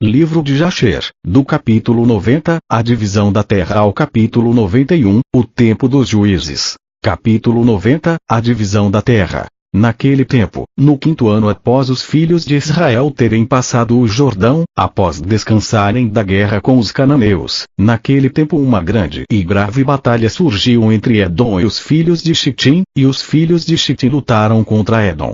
Livro de Jasher, do capítulo 90, a divisão da terra ao capítulo 91, o tempo dos juízes. Capítulo 90, a divisão da terra. Naquele tempo, no 5º ano após os filhos de Israel terem passado o Jordão, após descansarem da guerra com os cananeus, naquele tempo uma grande e grave batalha surgiu entre Edom e os filhos de Xitim, e os filhos de Xitim lutaram contra Edom.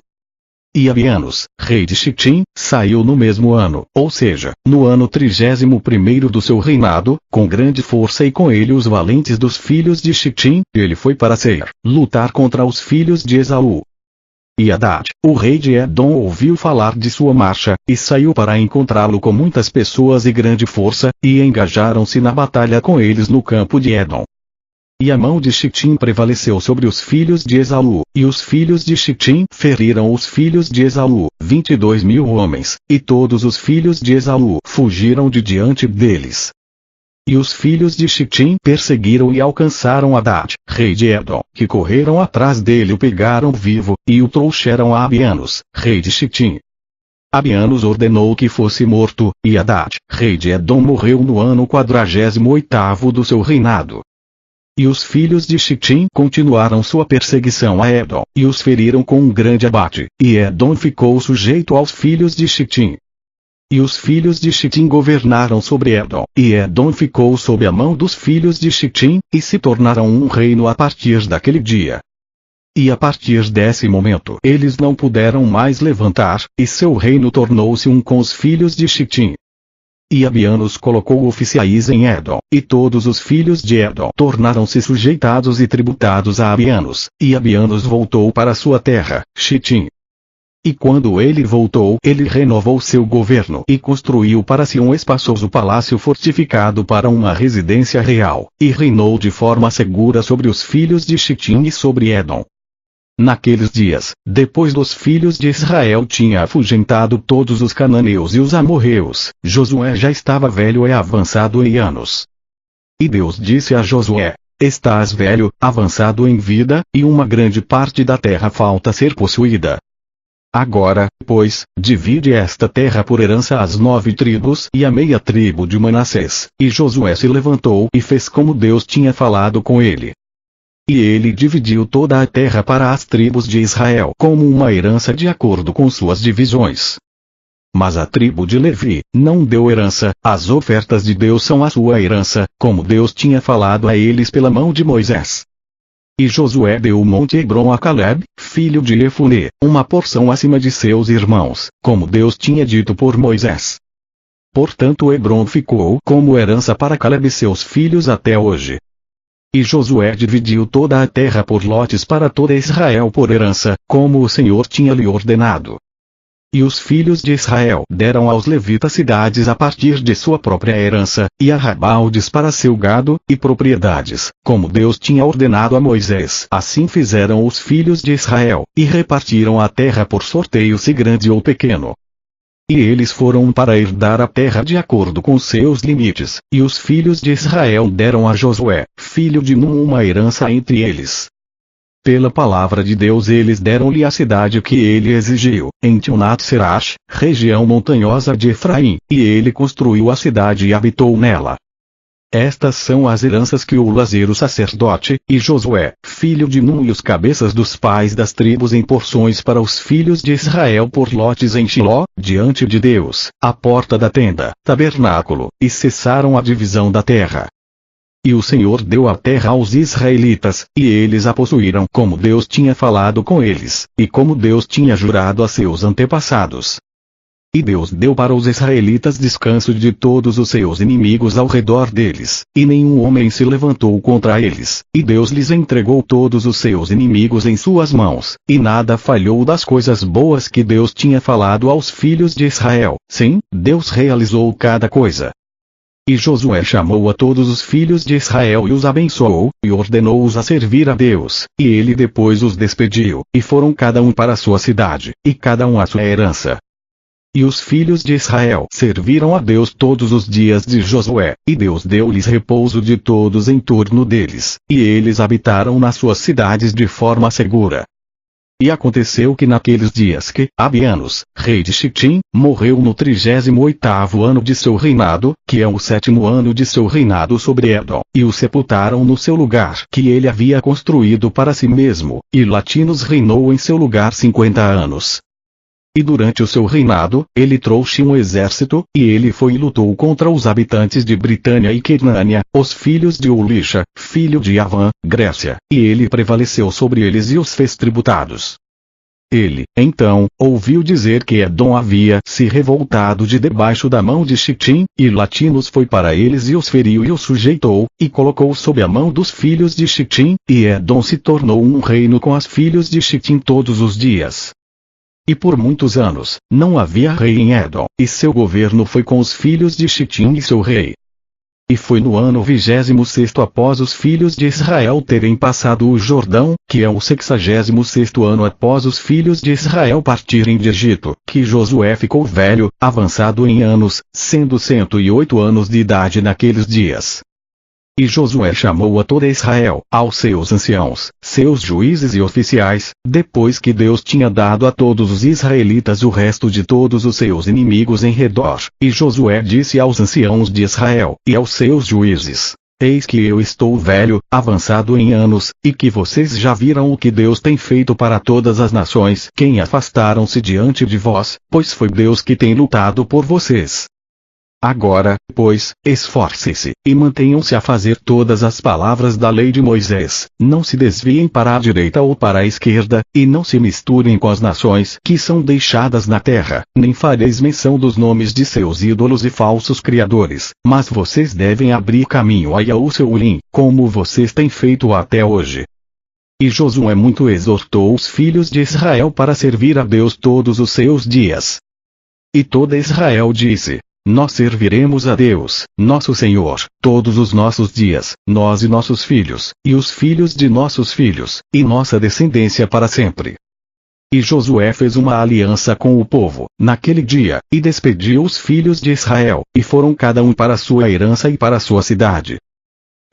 E Abianos, rei de Xitim, saiu no mesmo ano, ou seja, no ano 31º do seu reinado, com grande força e com ele os valentes dos filhos de Xitim, ele foi para Seir, lutar contra os filhos de Esaú. E Hadad, o rei de Edom ouviu falar de sua marcha, e saiu para encontrá-lo com muitas pessoas e grande força, e engajaram-se na batalha com eles no campo de Edom. E a mão de Xitim prevaleceu sobre os filhos de Esaú, e os filhos de Xitim feriram os filhos de Esaú, 22.000 homens, e todos os filhos de Esaú fugiram de diante deles. E os filhos de Xitim perseguiram e alcançaram Hadad, rei de Edom, que correram atrás dele e o pegaram vivo, e o trouxeram a Abianos, rei de Xitim. Abianos ordenou que fosse morto, e Hadad, rei de Edom morreu no ano 48º do seu reinado. E os filhos de Xitim continuaram sua perseguição a Edom, e os feriram com um grande abate, e Edom ficou sujeito aos filhos de Xitim. E os filhos de Xitim governaram sobre Edom, e Edom ficou sob a mão dos filhos de Xitim, e se tornaram um reino a partir daquele dia. E a partir desse momento eles não puderam mais levantar, e seu reino tornou-se um com os filhos de Xitim. E Abianos colocou oficiais em Edom, e todos os filhos de Edom tornaram-se sujeitados e tributados a Abianos, e Abianos voltou para sua terra, Xitim. E quando ele voltou, ele renovou seu governo e construiu para si um espaçoso palácio fortificado para uma residência real, e reinou de forma segura sobre os filhos de Xitim e sobre Edom. Naqueles dias, depois dos filhos de Israel tinha afugentado todos os cananeus e os amorreus, Josué já estava velho e avançado em anos. E Deus disse a Josué: estás velho, avançado em vida, e uma grande parte da terra falta ser possuída. Agora, pois, divide esta terra por herança às 9 tribos e à meia tribo de Manassés. E Josué se levantou e fez como Deus tinha falado com ele. E ele dividiu toda a terra para as tribos de Israel como uma herança de acordo com suas divisões. Mas a tribo de Levi não deu herança, as ofertas de Deus são a sua herança, como Deus tinha falado a eles pela mão de Moisés. E Josué deu o monte Hebron a Caleb, filho de Jefuné, uma porção acima de seus irmãos, como Deus tinha dito por Moisés. Portanto Hebron ficou como herança para Caleb e seus filhos até hoje. E Josué dividiu toda a terra por lotes para toda Israel por herança, como o Senhor tinha lhe ordenado. E os filhos de Israel deram aos levitas cidades a partir de sua própria herança, e arrabaldes para seu gado, e propriedades, como Deus tinha ordenado a Moisés. Assim fizeram os filhos de Israel, e repartiram a terra por sorteio se grande ou pequeno. E eles foram para herdar a terra de acordo com seus limites, e os filhos de Israel deram a Josué, filho de Num, uma herança entre eles. Pela palavra de Deus eles deram-lhe a cidade que ele exigiu, em Timnat-Serash, região montanhosa de Efraim, e ele construiu a cidade e habitou nela. Estas são as heranças que Uziel o sacerdote, e Josué, filho de Num, e os cabeças dos pais das tribos em porções para os filhos de Israel por lotes em Shiló, diante de Deus, à porta da tenda, tabernáculo, e cessaram a divisão da terra. E o Senhor deu a terra aos israelitas, e eles a possuíram como Deus tinha falado com eles, e como Deus tinha jurado a seus antepassados. E Deus deu para os israelitas descanso de todos os seus inimigos ao redor deles, e nenhum homem se levantou contra eles, e Deus lhes entregou todos os seus inimigos em suas mãos, e nada falhou das coisas boas que Deus tinha falado aos filhos de Israel. Sim, Deus realizou cada coisa. E Josué chamou a todos os filhos de Israel e os abençoou, e ordenou-os a servir a Deus, e ele depois os despediu, e foram cada um para a sua cidade, e cada um a sua herança. E os filhos de Israel serviram a Deus todos os dias de Josué, e Deus deu-lhes repouso de todos em torno deles, e eles habitaram nas suas cidades de forma segura. E aconteceu que naqueles dias que Abianos, rei de Xitim, morreu no 38º ano de seu reinado, que é o 7º ano de seu reinado sobre Edom, e o sepultaram no seu lugar que ele havia construído para si mesmo, e Latinos reinou em seu lugar 50 anos. E durante o seu reinado, ele trouxe um exército, e ele foi e lutou contra os habitantes de Britânia e Quernânia, os filhos de Ulisha, filho de Avã, Grécia, e ele prevaleceu sobre eles e os fez tributados. Ele, então, ouviu dizer que Edom havia se revoltado de debaixo da mão de Xitim, e Latinos foi para eles e os feriu e os sujeitou, e colocou sob a mão dos filhos de Xitim, e Edom se tornou um reino com as filhos de Xitim todos os dias. E por muitos anos, não havia rei em Edom, e seu governo foi com os filhos de Xitim e seu rei. E foi no ano 26º após os filhos de Israel terem passado o Jordão, que é o 66º ano após os filhos de Israel partirem de Egito, que Josué ficou velho, avançado em anos, sendo 108 anos de idade naqueles dias. E Josué chamou a toda Israel, aos seus anciãos, seus juízes e oficiais, depois que Deus tinha dado a todos os israelitas o resto de todos os seus inimigos em redor. E Josué disse aos anciãos de Israel, e aos seus juízes: Eis que eu estou velho, avançado em anos, e que vocês já viram o que Deus tem feito para todas as nações, quem afastaram-se diante de vós, pois foi Deus que tem lutado por vocês. Agora, pois, esforcem-se, e mantenham-se a fazer todas as palavras da lei de Moisés, não se desviem para a direita ou para a esquerda, e não se misturem com as nações que são deixadas na terra, nem fareis menção dos nomes de seus ídolos e falsos criadores, mas vocês devem abrir caminho a Yahushua, como vocês têm feito até hoje. E Josué muito exortou os filhos de Israel para servir a Deus todos os seus dias. E toda Israel disse: Nós serviremos a Deus, nosso Senhor, todos os nossos dias, nós e nossos filhos, e os filhos de nossos filhos, e nossa descendência para sempre. E Josué fez uma aliança com o povo, naquele dia, e despediu os filhos de Israel, e foram cada um para sua herança e para sua cidade.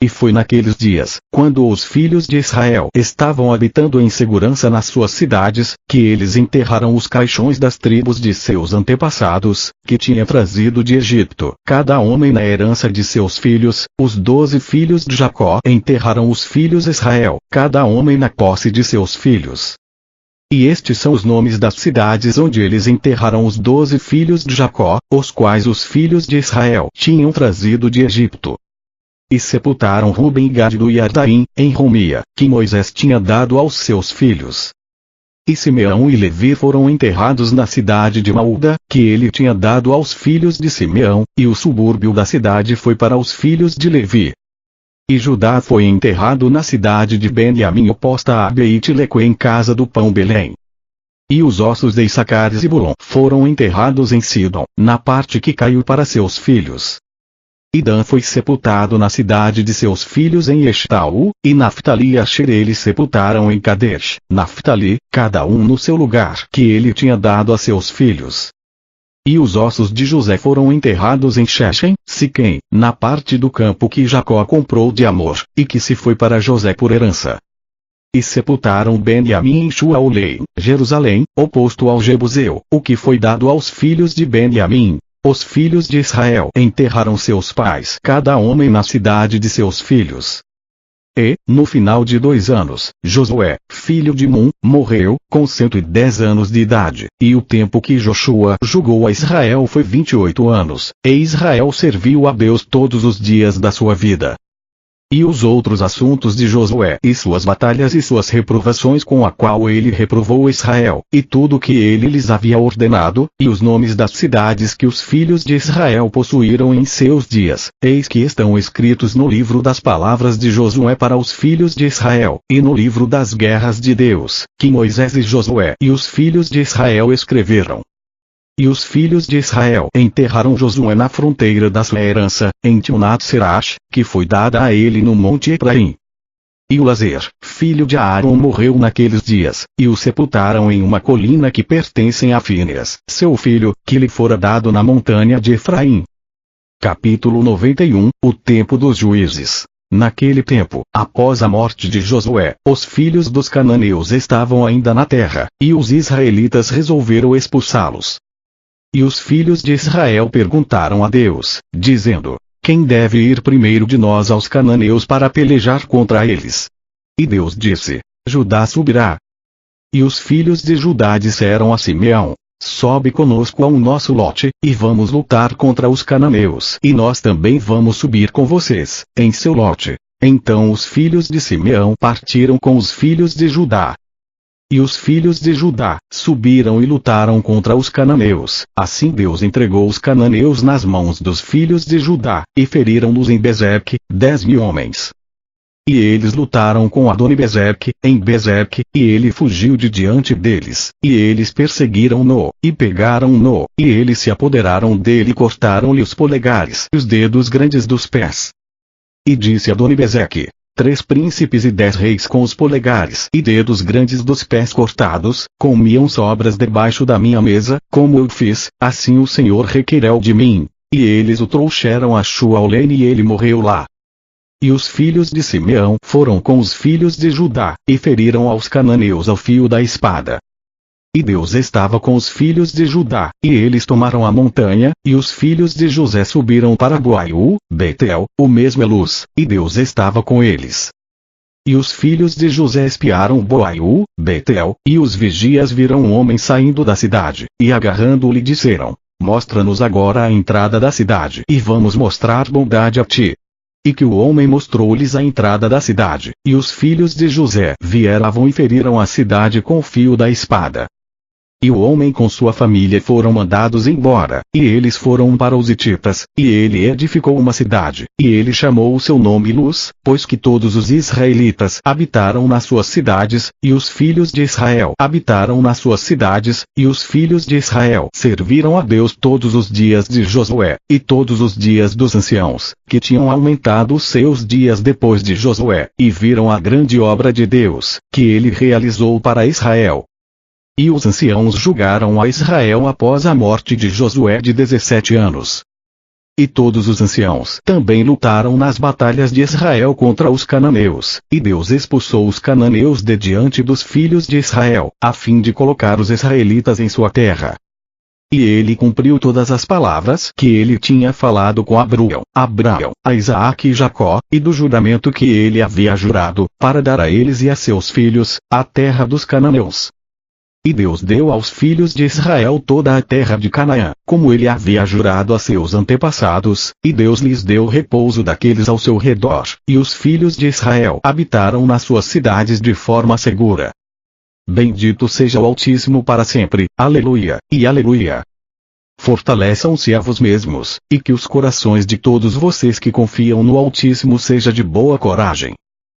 E foi naqueles dias, quando os filhos de Israel estavam habitando em segurança nas suas cidades, que eles enterraram os caixões das tribos de seus antepassados, que tinha trazido de Egito, cada homem na herança de seus filhos. Os 12 filhos de Jacó enterraram os filhos de Israel, cada homem na posse de seus filhos. E estes são os nomes das cidades onde eles enterraram os 12 filhos de Jacó, os quais os filhos de Israel tinham trazido de Egito. E sepultaram Ruben e Gad no Yardaim, em Romia, que Moisés tinha dado aos seus filhos. E Simeão e Levi foram enterrados na cidade de Maúda, que ele tinha dado aos filhos de Simeão, e o subúrbio da cidade foi para os filhos de Levi. E Judá foi enterrado na cidade de Beniamim oposta a Beit-Leque em casa do pão Belém. E os ossos de Issacar e Zebulon foram enterrados em Sidom, na parte que caiu para seus filhos. E Dan foi sepultado na cidade de seus filhos em Eshtaú, e Naftali e Asher eles sepultaram em Kadesh, Naftali, cada um no seu lugar que ele tinha dado a seus filhos. E os ossos de José foram enterrados em Shechem, Siquém, na parte do campo que Jacó comprou de Amor, e que se foi para José por herança. E sepultaram Beniamim em Shuaulei, Jerusalém, oposto ao Jebuseu, o que foi dado aos filhos de Beniamim. Os filhos de Israel enterraram seus pais, cada homem na cidade de seus filhos. E, no final de 2 anos, Josué, filho de Nun, morreu, com 110 anos de idade, e o tempo que Joshua julgou a Israel foi 28 anos, e Israel serviu a Deus todos os dias da sua vida. E os outros assuntos de Josué, e suas batalhas e suas reprovações com a qual ele reprovou Israel, e tudo que ele lhes havia ordenado, e os nomes das cidades que os filhos de Israel possuíram em seus dias, eis que estão escritos no livro das palavras de Josué para os filhos de Israel, e no livro das guerras de Deus, que Moisés e Josué e os filhos de Israel escreveram. E os filhos de Israel enterraram Josué na fronteira da sua herança, em Timnat-Serash, que foi dada a ele no monte Efraim. E Ulazer, filho de Aaron morreu naqueles dias, e o sepultaram em uma colina que pertence a Fíneas, seu filho, que lhe fora dado na montanha de Efraim. Capítulo 91, O tempo dos juízes. Naquele tempo, após a morte de Josué, os filhos dos cananeus estavam ainda na terra, e os israelitas resolveram expulsá-los. E os filhos de Israel perguntaram a Deus, dizendo: quem deve ir primeiro de nós aos cananeus para pelejar contra eles? E Deus disse: Judá subirá. E os filhos de Judá disseram a Simeão: sobe conosco ao nosso lote, e vamos lutar contra os cananeus. E nós também vamos subir com vocês, em seu lote. Então os filhos de Simeão partiram com os filhos de Judá. E os filhos de Judá subiram e lutaram contra os cananeus. Assim Deus entregou os cananeus nas mãos dos filhos de Judá, e feriram-nos em Bezeque, 10.000 homens. E eles lutaram com Adoni-Bezeque, em Bezeque, e ele fugiu de diante deles, e eles perseguiram-no, e pegaram-no, e eles se apoderaram dele e cortaram-lhe os polegares e os dedos grandes dos pés. E disse Adoni-Bezeque: 3 príncipes e 10 reis com os polegares e dedos grandes dos pés cortados, comiam sobras debaixo da minha mesa, como eu fiz, assim o Senhor requereu de mim. E eles o trouxeram a Shualene e ele morreu lá. E os filhos de Simeão foram com os filhos de Judá, e feriram aos cananeus ao fio da espada. E Deus estava com os filhos de Judá, e eles tomaram a montanha, e os filhos de José subiram para Boaiú, Betel, o mesmo é luz, e Deus estava com eles. E os filhos de José espiaram Boaiú, Betel, e os vigias viram um homem saindo da cidade, e agarrando-lhe disseram: mostra-nos agora a entrada da cidade, e vamos mostrar bondade a ti. E que o homem mostrou-lhes a entrada da cidade, e os filhos de José vieram e feriram a cidade com o fio da espada. E o homem com sua família foram mandados embora, e eles foram para os hititas, e ele edificou uma cidade, e ele chamou o seu nome Luz, pois que todos os israelitas habitaram nas suas cidades, e os filhos de Israel habitaram nas suas cidades, e os filhos de Israel serviram a Deus todos os dias de Josué, e todos os dias dos anciãos, que tinham aumentado os seus dias depois de Josué, e viram a grande obra de Deus, que ele realizou para Israel. E os anciãos julgaram a Israel após a morte de Josué de 17 anos. E todos os anciãos também lutaram nas batalhas de Israel contra os cananeus, e Deus expulsou os cananeus de diante dos filhos de Israel, a fim de colocar os israelitas em sua terra. E ele cumpriu todas as palavras que ele tinha falado com Abraão, a Isaque e Jacó, e do juramento que ele havia jurado, para dar a eles e a seus filhos, a terra dos cananeus. E Deus deu aos filhos de Israel toda a terra de Canaã, como ele havia jurado a seus antepassados, e Deus lhes deu repouso daqueles ao seu redor, e os filhos de Israel habitaram nas suas cidades de forma segura. Bendito seja o Altíssimo para sempre, aleluia, e aleluia. Fortaleçam-se a vós mesmos, e que os corações de todos vocês que confiam no Altíssimo seja de boa coragem.